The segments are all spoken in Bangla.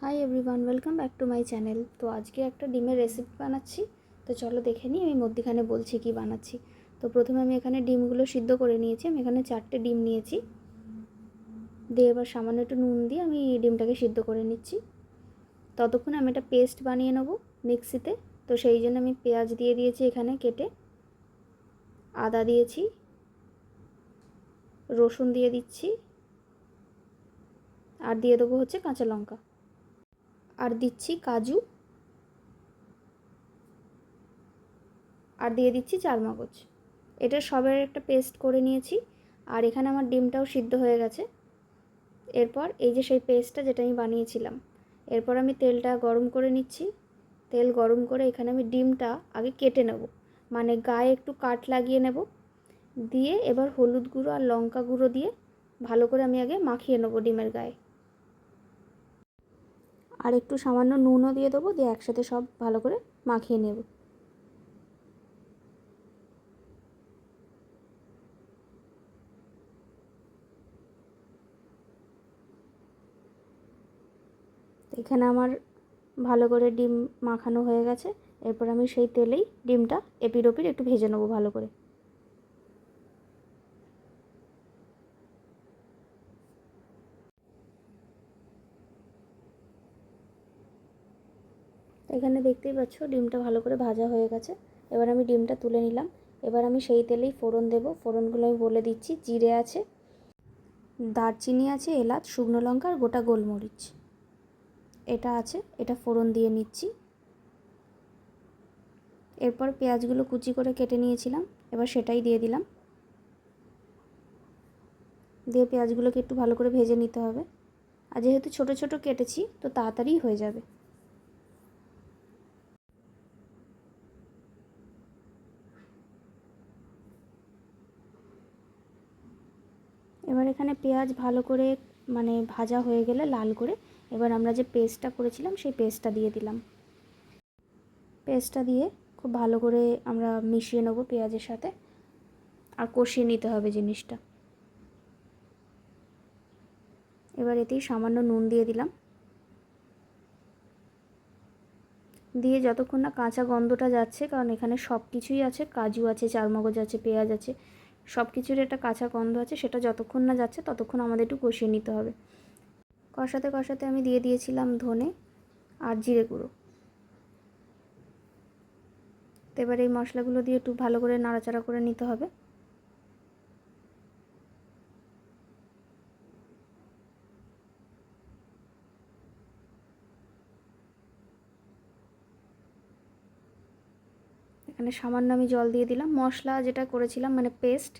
Hi everyone, welcome back to my channel. তো আজকে একটা ডিমের রেসিপি বানাচ্ছি। তো চলো দেখে নিই আমি মধ্যখানে বলছি কি বানাচ্ছি। তো প্রথমে আমি এখানে ডিমগুলো সিদ্ধ করে নিয়েছি। আমি এখানে 4টে ডিম নিয়েছি। দিয়ে এবার সামান্য একটু নুন দিয়ে আমি ডিমটাকে সিদ্ধ করে নিচ্ছি। ততক্ষণ আমি একটা পেস্ট বানিয়ে নেব মিক্সিতে। তো সেই জন্য আমি পেঁয়াজ দিয়ে দিয়েছি এখানে কেটে, আদা দিয়েছি, রসুন দিয়ে দিচ্ছি, আর দিয়ে দেবো হচ্ছে কাঁচা লঙ্কা, আর দিচ্ছি কাজু, আর দিয়ে দিচ্ছি চারমগজ। এটা সবের একটা পেস্ট করে নিয়েছি। আর এখানে আমার ডিমটাও সিদ্ধ হয়ে গেছে। এরপর এই যে সেই পেস্টটা যেটা আমি বানিয়েছিলাম, এরপর আমি তেলটা গরম করে নিচ্ছি। তেল গরম করে এখানে আমি ডিমটা আগে কেটে নেব, মানে গায়ে একটু কাট লাগিয়ে নেব। দিয়ে এবার হলুদ গুঁড়ো আর লঙ্কা গুঁড়ো দিয়ে ভালো করে আমি আগে মাখিয়ে নেব ডিমের গায়ে। আর একটু সামান্য নুনও দিয়ে দেবো, দিয়ে একসাথে সব ভালো করে মাখিয়ে নেব। এখানে আমার ভালো করে ডিম মাখানো হয়ে গেছে। এরপর আমি সেই তেলেই ডিমটা এপিট ওপিট একটু ভেজে নেবো ভালো করে। এখানে দেখতেই পাচ্ছ ডিমটা ভালো করে ভাজা হয়ে গেছে। এবার আমি ডিমটা তুলে নিলাম। এবার আমি সেই তেলেই ফোড়ন দেব। ফোড়নগুলো আমি বলে দিচ্ছি। জিরে আছে, দারচিনি আছে, এলাচ, শুকনো লঙ্কা আর গোটা গোলমরিচ এটা আছে। এটা ফোড়ন দিয়ে নিচ্ছি। এরপর পেঁয়াজগুলো কুচি করে কেটে নিয়েছিলাম, এবার সেটাই দিয়ে দিলাম। দিয়ে পেঁয়াজগুলোকে একটু ভালো করে ভেজে নিতে হবে। আর যেহেতু ছোট ছোট কেটেছি তো তাড়াতাড়ি হয়ে যাবে। এবার এখানে পেঁয়াজ ভালো করে মানে ভাজা হয়ে গেলে লাল করে, এবার আমরা যে পেস্টটা করেছিলাম সেই পেস্টটা দিয়ে দিলাম। পেস্টটা দিয়ে খুব ভালো করে আমরা মিশিয়ে নেব পেঁয়াজের সাথে, আর কষিয়ে নিতে হবে জিনিসটা। এবার এতেই সামান্য নুন দিয়ে দিলাম। দিয়ে যতক্ষণ না কাঁচা গন্ধটা যাচ্ছে, কারণ এখানে সব কিছুই আছে, কাজু আছে, চারমগজ আছে, পেঁয়াজ আছে, সব কিছুর একটা কাঁচা গন্ধ আছে, সেটা যতক্ষণ না যাচ্ছে ততক্ষণ আমাদের একটু কষিয়ে নিতে হবে। কষাতে কষাতে আমি দিয়ে দিয়েছিলাম ধনে আর জিরে গুঁড়ো। তো এবার এই মশলাগুলো দিয়ে একটু ভালো করে নাড়াচাড়া করে নিতে হবে। এখানে সামান্য আমি জল দিয়ে দিলাম। মশলা যেটা করেছিলাম মানে পেস্ট,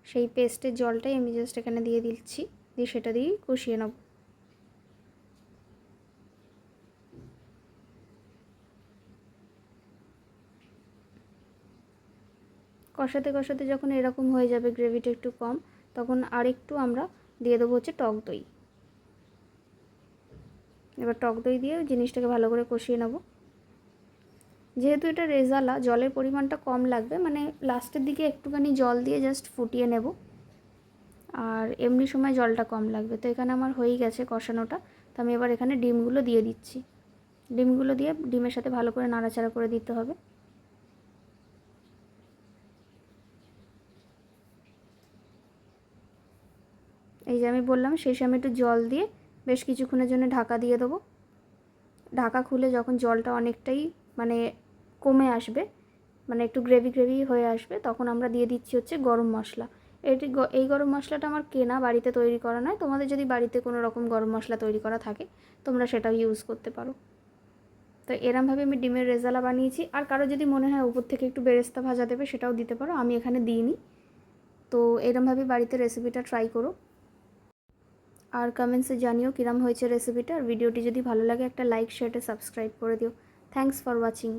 সেই পেস্টের জলটাই আমি জাস্ট এখানে দিয়ে দিচ্ছি। দিয়ে সেটা দিয়েই কষিয়ে নেব। কষাতে কষাতে যখন এরকম হয়ে যাবে, গ্রেভিটা একটু কম, তখন আরেকটু আমরা দিয়ে দেবো হচ্ছে টক দই। এবার টক দই দিয়ে জিনিসটাকে ভালো করে কষিয়ে নেব। যেহেতু এটা রেজালা, জলের পরিমাণটা কম লাগবে, মানে লাস্টের দিকে একটুখানি জল দিয়ে জাস্ট ফুটিয়ে নেব, আর এমনি সময় জলটা কম লাগবে। তো এখানে আমার হয়েই গেছে কষানোটা। তো আমি এবার এখানে ডিমগুলো দিয়ে দিচ্ছি। ডিমগুলো দিয়ে ডিমের সাথে ভালো করে নাড়াচাড়া করে দিতে হবে। এই যে আমি বললাম শেষে আমি একটু জল দিয়ে বেশ কিছুক্ষণের জন্য ঢাকা দিয়ে দেবো। ঢাকা খুলে যখন জলটা অনেকটাই মানে কমে আসবে, মানে একটু গ্রেভি গ্রেভি হয়ে আসবে, তখন আমরা দিয়ে দিচ্ছি হচ্ছে গরম মশলা। এই গরম মশলাটা আমার কেনা, বাড়িতে তৈরি করা নয়। তোমাদের যদি বাড়িতে কোনো রকম গরম মশলা তৈরি করা থাকে তোমরা সেটাও ইউজ করতে পারো। তো এরমভাবে আমি ডিমের রেজালা বানিয়েছি। আর কারো যদি মনে হয় উপর থেকে একটু বেরেস্তা ভাজা দেবে সেটাও দিতে পারো, আমি এখানে দিইনি। তো এরমভাবে বাড়িতে রেসিপিটা ট্রাই করো। আর কমেন্টসে জানিও কিরম হয়েছে রেসিপিটা। আর ভিডিওটি যদি ভালো লাগে একটা লাইক, শেয়ার, সাবস্ক্রাইব করে দিও। Thanks for watching.